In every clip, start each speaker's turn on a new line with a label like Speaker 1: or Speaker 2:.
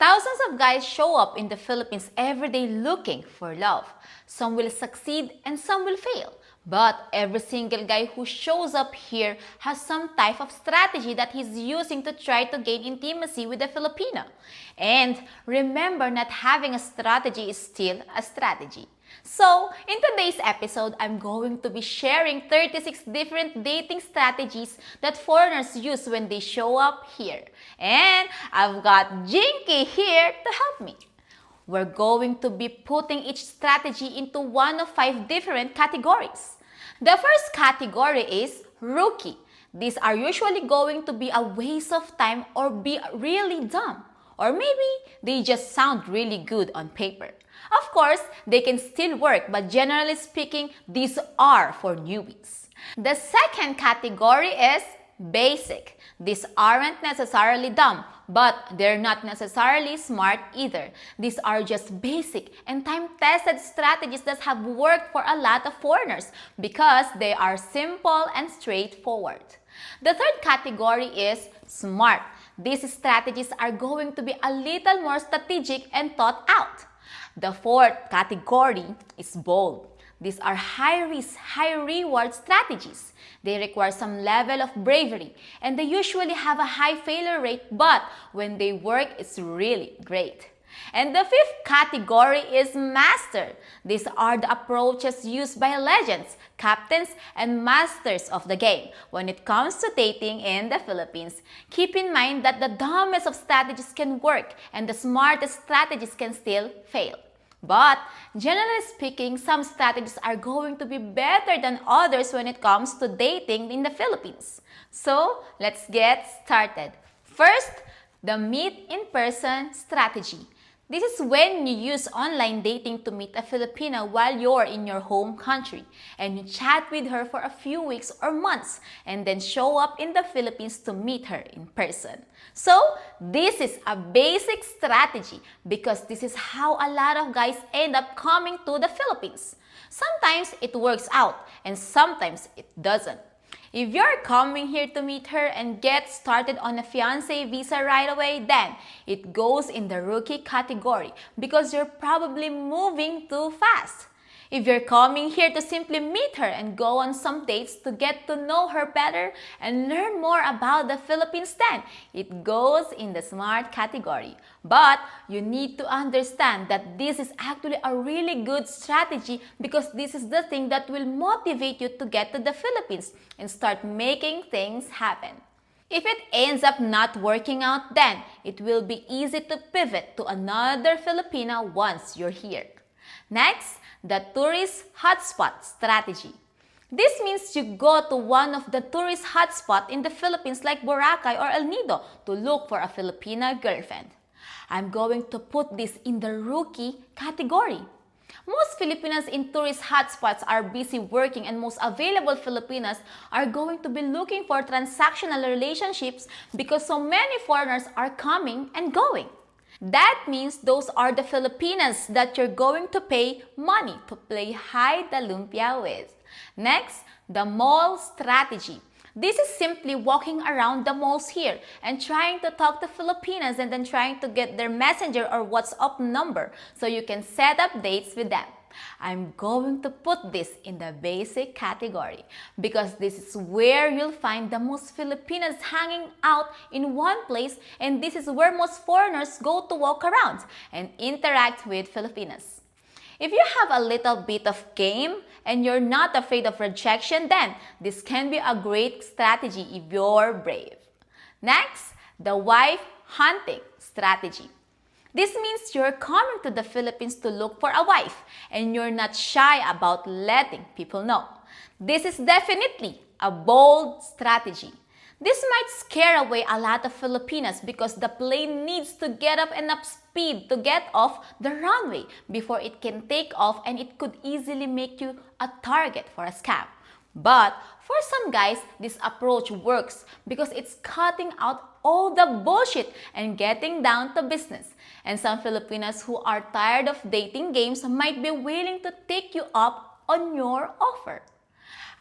Speaker 1: Thousands of guys show up in the Philippines every day looking for love. Some will succeed and some will fail. But every single guy who shows up here has some type of strategy that he's using to try to gain intimacy with a Filipina. And remember, not having a strategy is still a strategy. So, in today's episode, I'm going to be sharing 36 different dating strategies that foreigners use when they show up here. And I've got Jinky here to help me. We're going to be putting each strategy into one of 5 different categories. The first category is rookie. These are usually going to be a waste of time or be really dumb. Or maybe they just sound really good on paper. Of course, they can still work, but generally speaking, these are for newbies. The second category is basic. These aren't necessarily dumb, but they're not necessarily smart either. These are just basic and time-tested strategies that have worked for a lot of foreigners because they are simple and straightforward. The third category is smart. These strategies are going to be a little more strategic and thought out. The fourth category is bold. These are high-risk, high-reward strategies. They require some level of bravery, and they usually have a high failure rate, but when they work, it's really great. And the fifth category is master. These are the approaches used by legends, captains, and masters of the game when it comes to dating in the Philippines. Keep in mind that the dumbest of strategies can work and the smartest strategies can still fail. But generally speaking, some strategies are going to be better than others when it comes to dating in the Philippines. So let's get started. First, the meet in person strategy. This is when you use online dating to meet a Filipina while you're in your home country and you chat with her for a few weeks or months and then show up in the Philippines to meet her in person. So, this is a basic strategy because this is how a lot of guys end up coming to the Philippines. Sometimes it works out and sometimes it doesn't. If you're coming here to meet her and get started on a fiancé visa right away, then it goes in the rookie category because you're probably moving too fast. If you're coming here to simply meet her and go on some dates to get to know her better and learn more about the Philippines, then it goes in the smart category. But you need to understand that this is actually a really good strategy because this is the thing that will motivate you to get to the Philippines and start making things happen. If it ends up not working out, then it will be easy to pivot to another Filipina once you're here. Next, the tourist hotspot strategy. This means you go to one of the tourist hotspots in the Philippines like Boracay or El Nido to look for a Filipina girlfriend. I'm going to put this in the rookie category. Most Filipinas in tourist hotspots are busy working and most available Filipinas are going to be looking for transactional relationships because so many foreigners are coming and going. That means those are the Filipinas that you're going to pay money to play hide the lumpia with. Next, the mall strategy. This is simply walking around the malls here and trying to talk to Filipinas and then trying to get their messenger or WhatsApp number so you can set up dates with them. I'm going to put this in the basic category because this is where you'll find the most Filipinas hanging out in one place, and this is where most foreigners go to walk around and interact with Filipinas. If you have a little bit of game and you're not afraid of rejection, then this can be a great strategy if you're brave. Next, the wife hunting strategy. This means you're coming to the Philippines to look for a wife and you're not shy about letting people know. This is definitely a bold strategy. This might scare away a lot of Filipinas because the plane needs to get up enough speed to get off the runway before it can take off, and it could easily make you a target for a scam. But for some guys, this approach works because it's cutting out all the bullshit and getting down to business. And some Filipinas who are tired of dating games might be willing to take you up on your offer.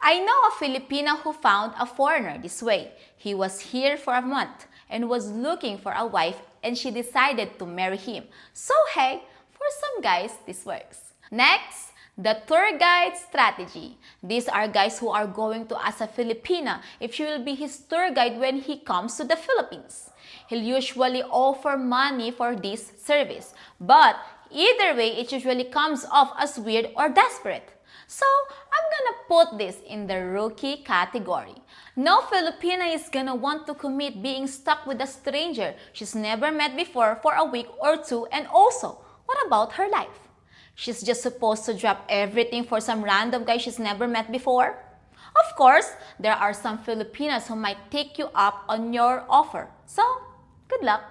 Speaker 1: I know a Filipina who found a foreigner this way. He was here for a month and was looking for a wife and she decided to marry him. So hey, for some guys, this works. Next, the tour guide strategy. These are guys who are going to ask a Filipina if she will be his tour guide when he comes to the Philippines. He'll usually offer money for this service, but either way, it usually comes off as weird or desperate. So, I'm gonna put this in the rookie category. No Filipina is gonna want to commit being stuck with a stranger she's never met before for a week or two, and also, what about her life? She's just supposed to drop everything for some random guy she's never met before? Of course, there are some Filipinas who might take you up on your offer. So, good luck.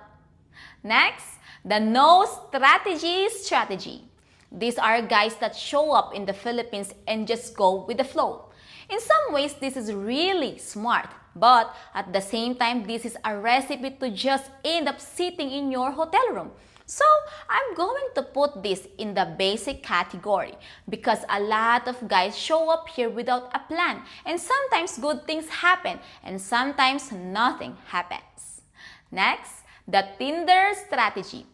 Speaker 1: Next, the no strategy. These are guys that show up in the Philippines and just go with the flow. In some ways, this is really smart, but at the same time, this is a recipe to just end up sitting in your hotel room. So, I'm going to put this in the basic category because a lot of guys show up here without a plan, and sometimes good things happen and sometimes nothing happens. Next, the Tinder strategy.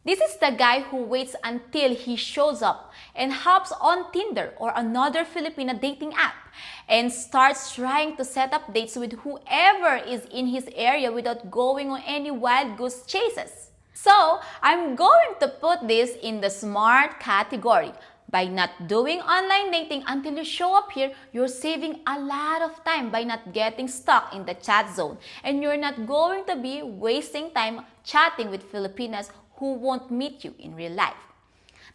Speaker 1: This is the guy who waits until he shows up and hops on Tinder or another Filipina dating app and starts trying to set up dates with whoever is in his area without going on any wild goose chases. So, I'm going to put this in the smart category. By not doing online dating until you show up here, you're saving a lot of time by not getting stuck in the chat zone. And you're not going to be wasting time chatting with Filipinas who won't meet you in real life.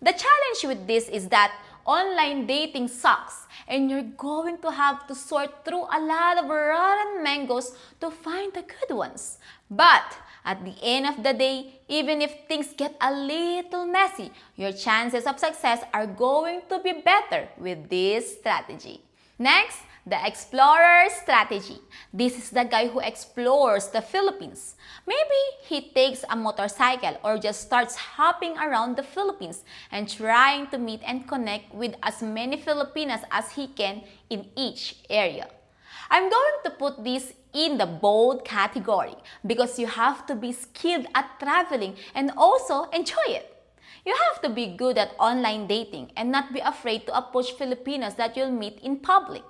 Speaker 1: The challenge with this is that online dating sucks and you're going to have to sort through a lot of rotten mangoes to find the good ones. But at the end of the day, even if things get a little messy, your chances of success are going to be better with this strategy. Next, the explorer strategy. This is the guy who explores the Philippines. Maybe he takes a motorcycle or just starts hopping around the Philippines and trying to meet and connect with as many Filipinas as he can in each area. I'm going to put this in the bold category because you have to be skilled at traveling and also enjoy it. You have to be good at online dating and not be afraid to approach Filipinas that you'll meet in public.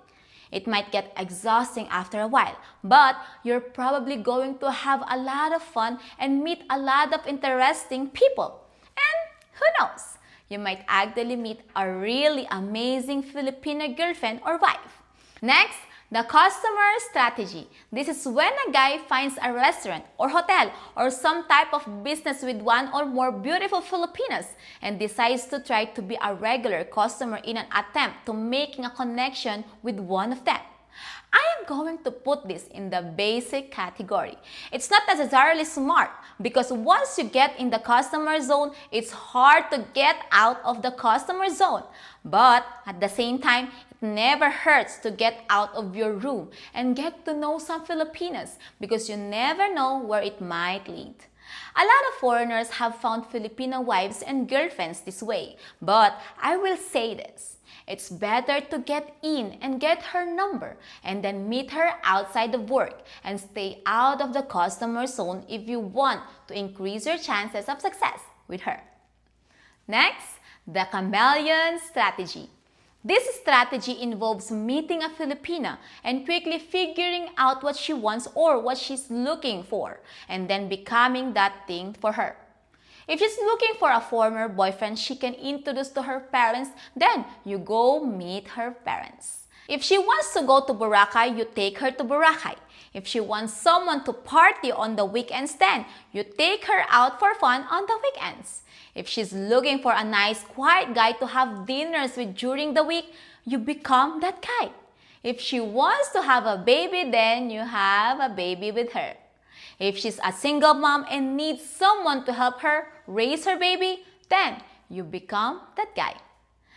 Speaker 1: It might get exhausting after a while, but you're probably going to have a lot of fun and meet a lot of interesting people. And who knows, you might actually meet a really amazing Filipina girlfriend or wife. Next, the customer strategy. This is when a guy finds a restaurant or hotel or some type of business with one or more beautiful Filipinas and decides to try to be a regular customer in an attempt to making a connection with one of them. I am going to put this in the basic category. It's not necessarily smart because once you get in the customer zone, it's hard to get out of the customer zone. But at the same time, it never hurts to get out of your room and get to know some Filipinas because you never know where it might lead. A lot of foreigners have found Filipino wives and girlfriends this way, but I will say this. It's better to get in and get her number and then meet her outside of work and stay out of the customer zone if you want to increase your chances of success with her. Next, the chameleon strategy. This strategy involves meeting a Filipina and quickly figuring out what she wants or what she's looking for and then becoming that thing for her. If she's looking for a former boyfriend she can introduce to her parents, then you go meet her parents. If she wants to go to Boracay, you take her to Boracay. If she wants someone to party on the weekends, then you take her out for fun on the weekends. If she's looking for a nice, quiet guy to have dinners with during the week, you become that guy. If she wants to have a baby, then you have a baby with her. If she's a single mom and needs someone to help her raise her baby, then you become that guy.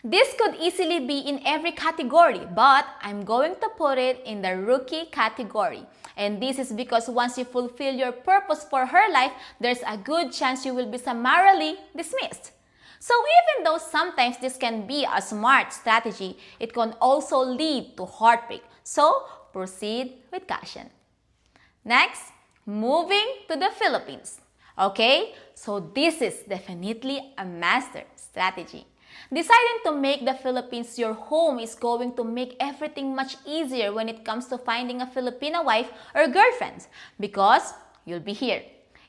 Speaker 1: This could easily be in every category, but I'm going to put it in the rookie category. And this is because once you fulfill your purpose for her life, there's a good chance you will be summarily dismissed. So even though sometimes this can be a smart strategy, it can also lead to heartbreak. So proceed with caution. Next, moving to the Philippines. Okay? So this is definitely a master strategy. Deciding to make the Philippines your home is going to make everything much easier when it comes to finding a Filipina wife or girlfriend because you'll be here.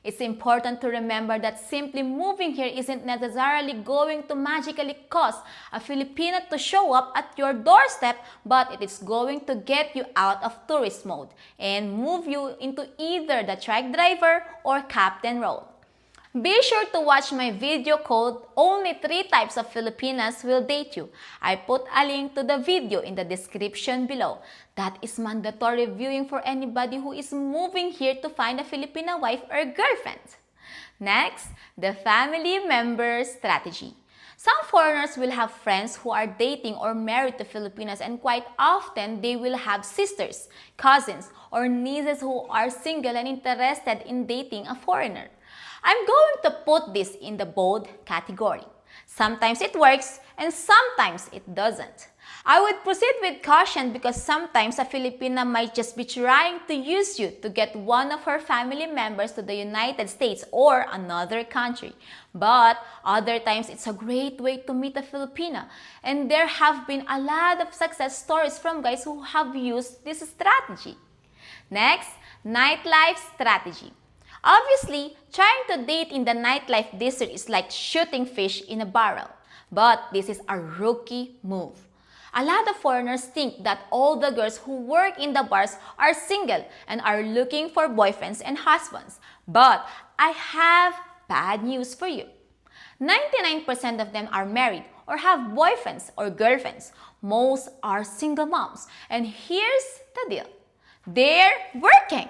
Speaker 1: It's important to remember that simply moving here isn't necessarily going to magically cause a Filipina to show up at your doorstep, but it is going to get you out of tourist mode and move you into either the truck driver or captain role. Be sure to watch my video called Only 3 Types of Filipinas Will Date You. I put a link to the video in the description below. That is mandatory viewing for anybody who is moving here to find a Filipina wife or girlfriend. Next, the family member strategy. Some foreigners will have friends who are dating or married to Filipinas, and quite often they will have sisters, cousins, or nieces who are single and interested in dating a foreigner. I'm going to put this in the bold category. Sometimes it works and sometimes it doesn't. I would proceed with caution because sometimes a Filipina might just be trying to use you to get one of her family members to the United States or another country. But other times it's a great way to meet a Filipina, and there have been a lot of success stories from guys who have used this strategy. Next, nightlife strategy. Obviously, trying to date in the nightlife district is like shooting fish in a barrel. But this is a rookie move. A lot of foreigners think that all the girls who work in the bars are single and are looking for boyfriends and husbands. But I have bad news for you. 99% of them are married or have boyfriends or girlfriends. Most are single moms. And here's the deal. They're working.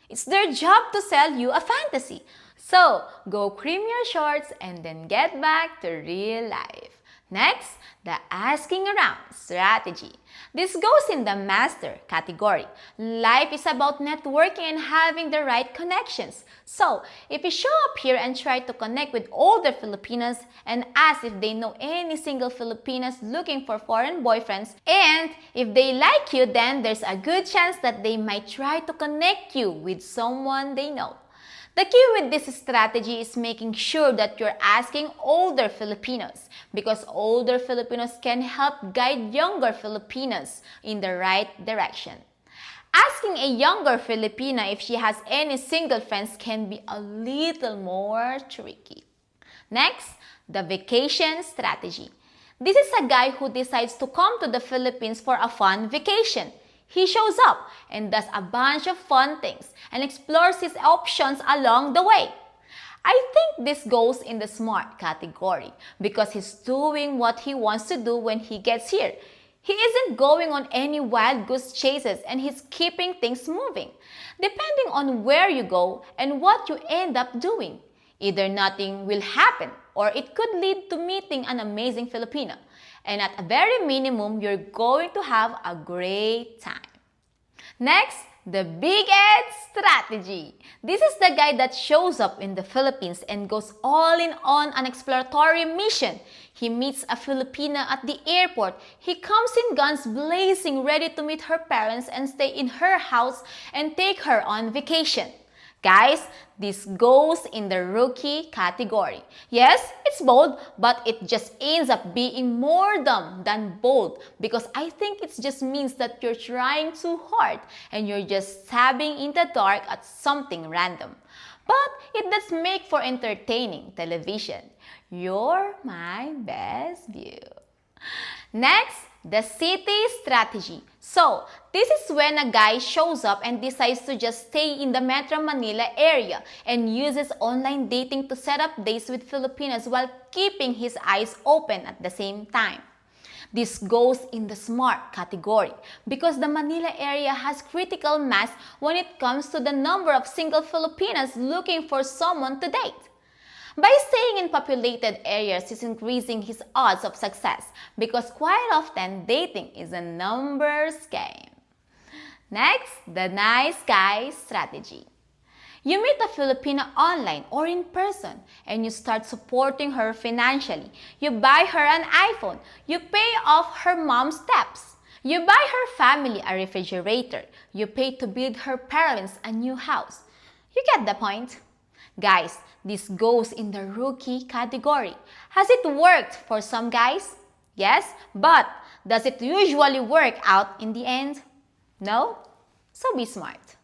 Speaker 1: It's their job to sell you a fantasy. So, go cream your shorts and then get back to real life. Next, the asking around strategy. This goes in the master category. Life is about networking and having the right connections. So, if you show up here and try to connect with older Filipinas and ask if they know any single Filipinas looking for foreign boyfriends, and if they like you, then there's a good chance that they might try to connect you with someone they know. The key with this strategy is making sure that you're asking older Filipinos because older Filipinos can help guide younger Filipinas in the right direction. Asking a younger Filipina if she has any single friends can be a little more tricky. Next, the vacation strategy. This is a guy who decides to come to the Philippines for a fun vacation. He shows up and does a bunch of fun things and explores his options along the way. I think this goes in the smart category because he's doing what he wants to do when he gets here. He isn't going on any wild goose chases and he's keeping things moving. Depending on where you go and what you end up doing, either nothing will happen or it could lead to meeting an amazing Filipina. And at a very minimum, you're going to have a great time. Next, the Big Ed strategy. This is the guy that shows up in the Philippines and goes all in on an exploratory mission. He meets a Filipina at the airport. He comes in guns blazing, ready to meet her parents and stay in her house and take her on vacation. Guys, this goes in the rookie category. Yes, it's bold, but it just ends up being more dumb than bold because I think it just means that you're trying too hard and you're just stabbing in the dark at something random. But it does make for entertaining television. You're my best view. Next, the city strategy. So, this is when a guy shows up and decides to just stay in the Metro Manila area and uses online dating to set up dates with Filipinas while keeping his eyes open at the same time. This goes in the smart category because the Manila area has critical mass when it comes to the number of single Filipinas looking for someone to date. By staying in populated areas, he's increasing his odds of success because quite often dating is a numbers game. Next, the nice guy strategy. You meet a Filipina online or in person and you start supporting her financially. You buy her an iPhone. You pay off her mom's debts. You buy her family a refrigerator. You pay to build her parents a new house. You get the point. Guys, this goes in the rookie category. Has it worked for some guys? Yes, but does it usually work out in the end? No? So be smart.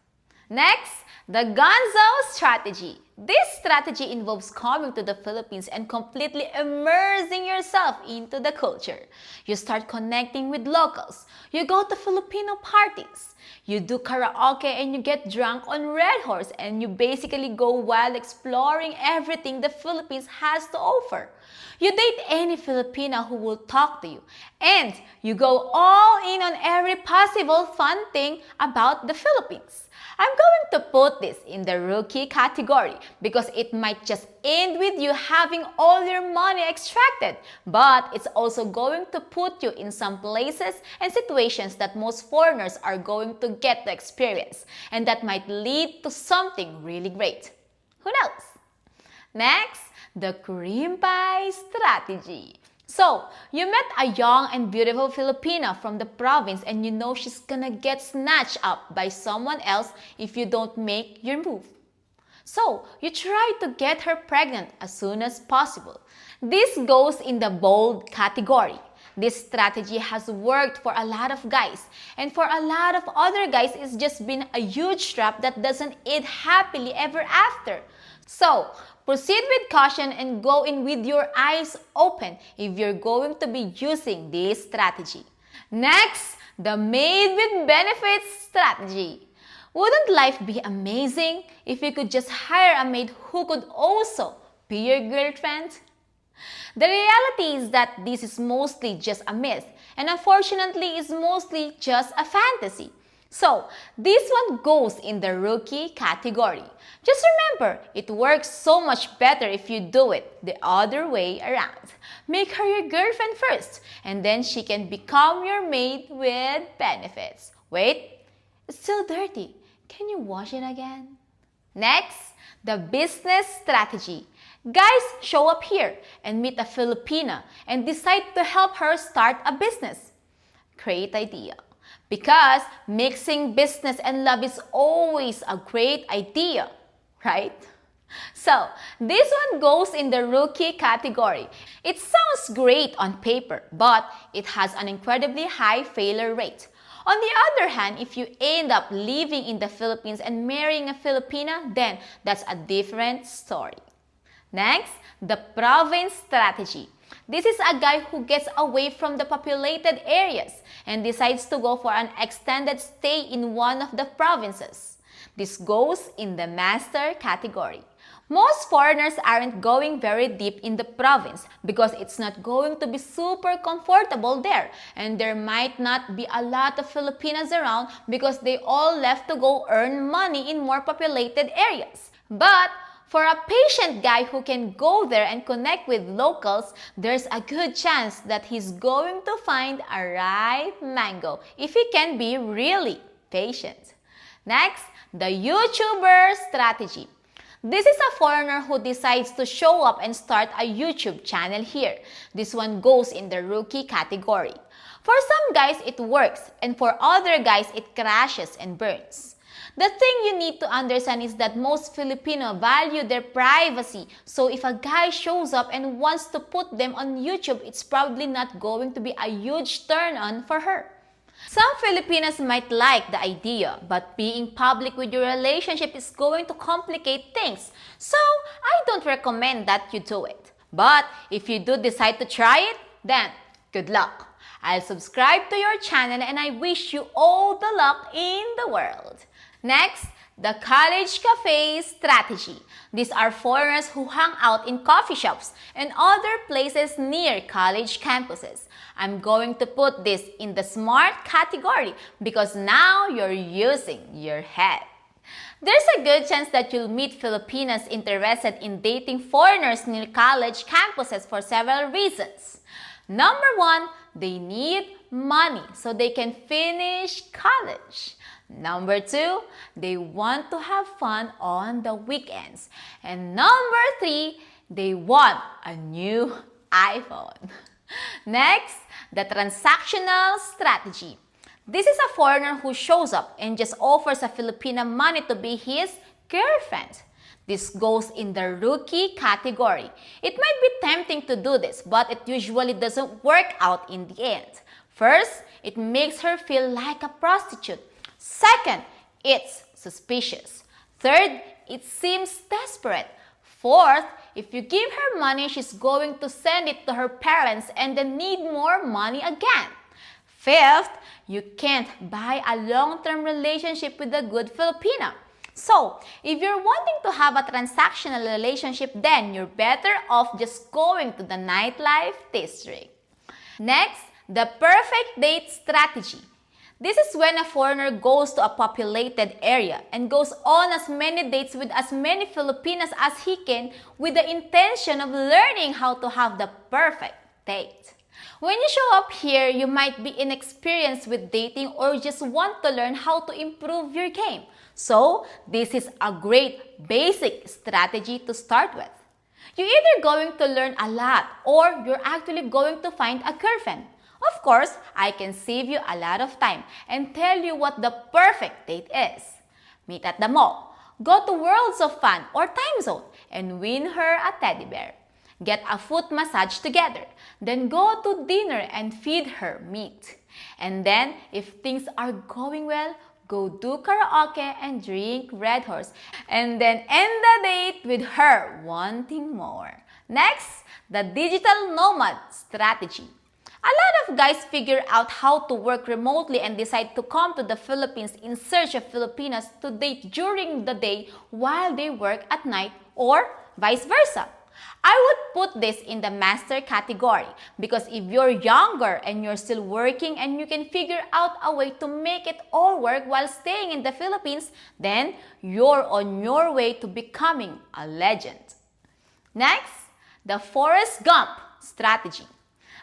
Speaker 1: Next, the Gonzo strategy. This strategy involves coming to the Philippines and completely immersing yourself into the culture. You start connecting with locals. You go to Filipino parties. You do karaoke and you get drunk on Red Horse, and you basically go wild exploring everything the Philippines has to offer. You date any Filipina who will talk to you, and you go all in on every possible fun thing about the Philippines. I'm going to put this in the rookie category because it might just end with you having all your money extracted, but it's also going to put you in some places and situations that most foreigners are going to get to experience, and that might lead to something really great. Who knows? Next, the cream pie strategy. So, you met a young and beautiful Filipina from the province, and you know she's gonna get snatched up by someone else if you don't make your move. So, you try to get her pregnant as soon as possible. This goes in the bold category. This strategy has worked for a lot of guys, and for a lot of other guys, it's just been a huge trap that doesn't end happily ever after. So, proceed with caution and go in with your eyes open if you're going to be using this strategy. Next, the maid with benefits strategy. Wouldn't life be amazing if you could just hire a maid who could also be your girlfriend? The reality is that this is mostly just a myth, and unfortunately is mostly just a fantasy. So, this one goes in the rookie category. Just remember, it works so much better if you do it the other way around. Make her your girlfriend first, and then she can become your maid with benefits. Wait, it's still dirty. Can you wash it again? Next, the business strategy. Guys show up here and meet a Filipina and decide to help her start a business. Great idea. Because mixing business and love is always a great idea, right? So, this one goes in the rookie category. It sounds great on paper, but it has an incredibly high failure rate. On the other hand, if you end up living in the Philippines and marrying a Filipina, then that's a different story. Next, the province strategy. This is a guy who gets away from the populated areas and decides to go for an extended stay in one of the provinces. This goes in the master category. Most foreigners aren't going very deep in the province because it's not going to be super comfortable there, and there might not be a lot of Filipinas around because they all left to go earn money in more populated areas. But for a patient guy who can go there and connect with locals, there's a good chance that he's going to find a right mango if he can be really patient. Next, the YouTuber strategy. This is a foreigner who decides to show up and start a YouTube channel here. This one goes in the rookie category. For some guys, it works, and for other guys, it crashes and burns. The thing you need to understand is that most Filipino value their privacy. So if a guy shows up and wants to put them on YouTube, it's probably not going to be a huge turn on for her. Some Filipinas might like the idea, but being public with your relationship is going to complicate things. So I don't recommend that you do it. But if you do decide to try it, then good luck. I'll subscribe to your channel and I wish you all the luck in the world. Next, the college cafe strategy. These are foreigners who hang out in coffee shops and other places near college campuses. I'm going to put this in the smart category because now you're using your head. There's a good chance that you'll meet Filipinas interested in dating foreigners near college campuses for several reasons. Number one, they need money so they can finish college. Number two, they want to have fun on the weekends. And number three, they want a new iPhone. Next, the transactional strategy. This is a foreigner who shows up and just offers a Filipina money to be his girlfriend. This goes in the rookie category. It might be tempting to do this, but it usually doesn't work out in the end. First, it makes her feel like a prostitute. Second, it's suspicious. Third, it seems desperate. Fourth, if you give her money, she's going to send it to her parents and then need more money again. Fifth, you can't buy a long-term relationship with a good Filipina. So, if you're wanting to have a transactional relationship, then you're better off just going to the Nightlife district. Next, the perfect date strategy. This is when a foreigner goes to a populated area and goes on as many dates with as many Filipinas as he can with the intention of learning how to have the perfect date. When you show up here, you might be inexperienced with dating or just want to learn how to improve your game. So, this is a great basic strategy to start with. You're either going to learn a lot or you're actually going to find a girlfriend. Of course, I can save you a lot of time and tell you what the perfect date is. Meet at the mall, go to Worlds of Fun or Time Zone, and win her a teddy bear. Get a foot massage together, then go to dinner and feed her meat. And then, if things are going well, go do karaoke and drink Red Horse, and then end the date with her wanting more. Next, the digital nomad strategy. A lot of guys figure out how to work remotely and decide to come to the Philippines in search of Filipinas to date during the day while they work at night, or vice versa. I would put this in the master category because if you're younger and you're still working and you can figure out a way to make it all work while staying in the Philippines, then you're on your way to becoming a legend. Next, the Forrest Gump strategy.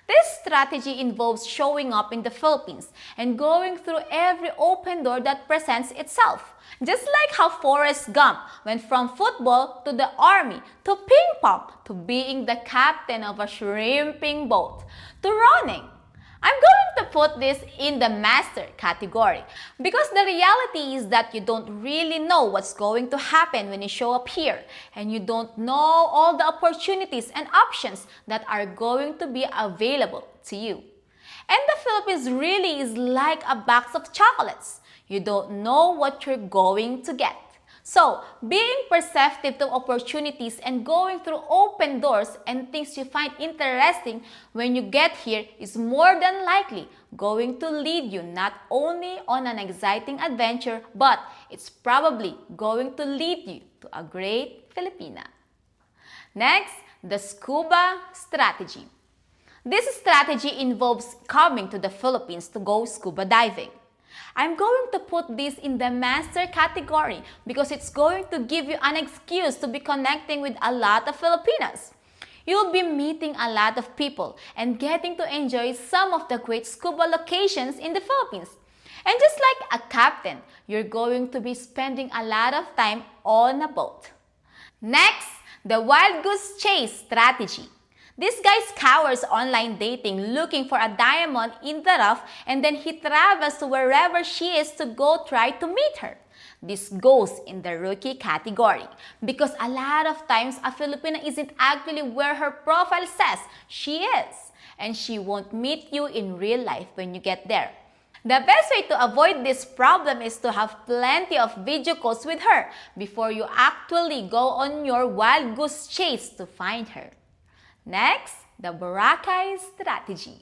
Speaker 1: This strategy involves showing up in the Philippines and going through every open door that presents itself. Just like how Forrest Gump went from football to the army, to ping pong, to being the captain of a shrimping boat, to running. I'm going to put this in the master category because the reality is that you don't really know what's going to happen when you show up here, and you don't know all the opportunities and options that are going to be available to you. And the Philippines really is like a box of chocolates. You don't know what you're going to get. So, being perceptive to opportunities and going through open doors and things you find interesting when you get here is more than likely going to lead you not only on an exciting adventure, but it's probably going to lead you to a great Filipina. Next, the Scuba strategy. This strategy involves coming to the Philippines to go scuba diving. I'm going to put this in the master category because it's going to give you an excuse to be connecting with a lot of Filipinas. You'll be meeting a lot of people and getting to enjoy some of the great scuba locations in the Philippines. And just like a captain, you're going to be spending a lot of time on a boat. Next, the wild goose chase strategy. This guy scours online dating looking for a diamond in the rough, and then he travels to wherever she is to go try to meet her. This goes in the rookie category because a lot of times a Filipina isn't actually where her profile says she is, and she won't meet you in real life when you get there. The best way to avoid this problem is to have plenty of video calls with her before you actually go on your wild goose chase to find her. Next, the Boracay strategy.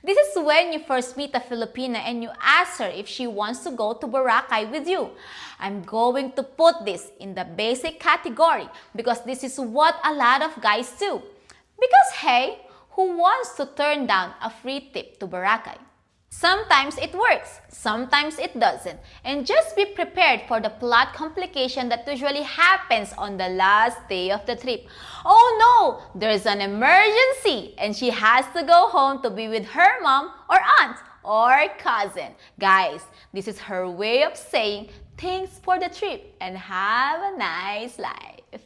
Speaker 1: This is when you first meet a Filipina and you ask her if she wants to go to Boracay with you. I'm going to put this in the basic category because this is what a lot of guys do. Because hey, who wants to turn down a free tip to Boracay? Sometimes it works, sometimes it doesn't. And just be prepared for the plot complication that usually happens on the last day of the trip. Oh no, there's an emergency and she has to go home to be with her mom or aunt or cousin. Guys, this is her way of saying thanks for the trip and have a nice life.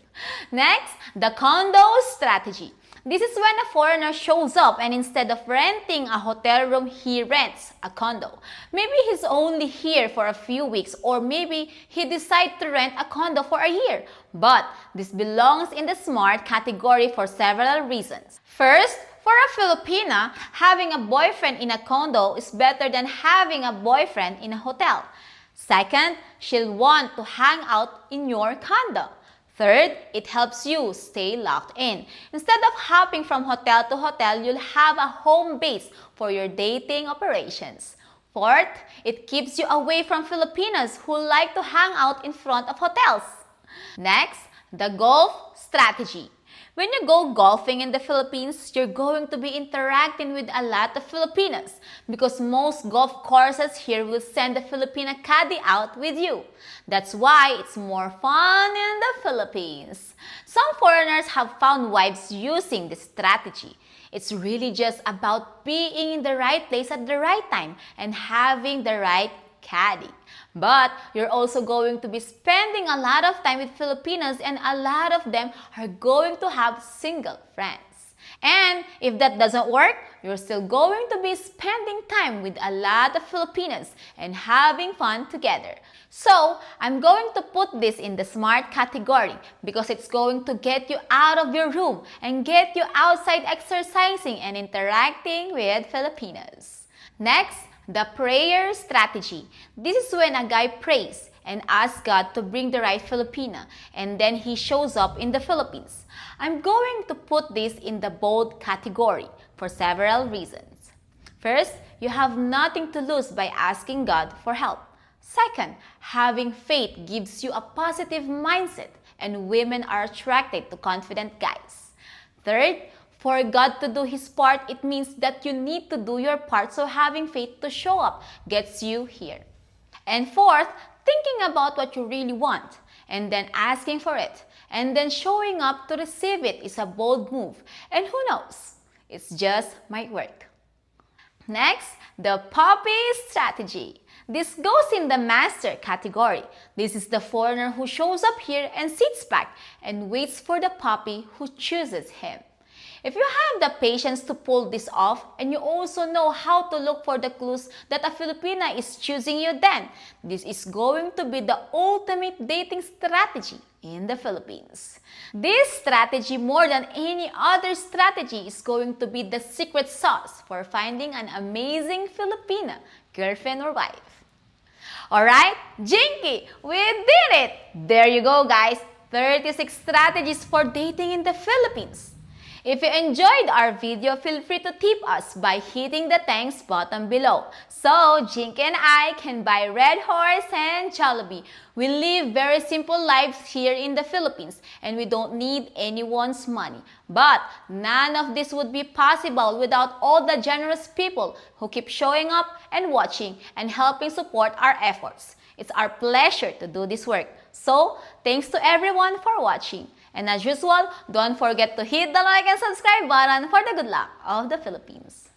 Speaker 1: Next, the condo strategy. This is when a foreigner shows up and instead of renting a hotel room, he rents a condo. Maybe he's only here for a few weeks or maybe he decides to rent a condo for a year. But this belongs in the smart category for several reasons. First, for a Filipina, having a boyfriend in a condo is better than having a boyfriend in a hotel. Second, she'll want to hang out in your condo. Third, it helps you stay locked in. Instead of hopping from hotel to hotel, you'll have a home base for your dating operations. Fourth, it keeps you away from Filipinos who like to hang out in front of hotels. Next, the golf strategy. When you go golfing in the Philippines, you're going to be interacting with a lot of Filipinos because most golf courses here will send a Filipina caddy out with you. That's why it's more fun in the Philippines. Some foreigners have found wives using this strategy. It's really just about being in the right place at the right time and having the right caddy. But you're also going to be spending a lot of time with Filipinos and a lot of them are going to have single friends. And if that doesn't work, you're still going to be spending time with a lot of Filipinos and having fun together. So, I'm going to put this in the smart category because it's going to get you out of your room and get you outside exercising and interacting with Filipinos. Next, the prayer strategy. This is when a guy prays and asks God to bring the right Filipina and then he shows up in the Philippines. I'm going to put this in the bold category for several reasons. First, you have nothing to lose by asking God for help. Second, having faith gives you a positive mindset and women are attracted to confident guys. Third, for God to do His part, it means that you need to do your part, so having faith to show up gets you here. And fourth, thinking about what you really want and then asking for it and then showing up to receive it is a bold move. And who knows? It's just might work. Next, the puppy strategy. This goes in the master category. This is the foreigner who shows up here and sits back and waits for the puppy who chooses him. If you have the patience to pull this off and you also know how to look for the clues that a Filipina is choosing you, then this is going to be the ultimate dating strategy in the Philippines. This strategy, more than any other strategy, is going to be the secret sauce for finding an amazing Filipina girlfriend or wife. Alright, Jinky, we did it! There you go, guys. 36 strategies for dating in the Philippines. If you enjoyed our video, feel free to tip us by hitting the thanks button below. So, Jinky and I can buy Red Horse and Jollibee. We live very simple lives here in the Philippines and we don't need anyone's money. But none of this would be possible without all the generous people who keep showing up and watching and helping support our efforts. It's our pleasure to do this work. So, thanks to everyone for watching. And as usual, don't forget to hit the like and subscribe button for the good luck of the Philippines.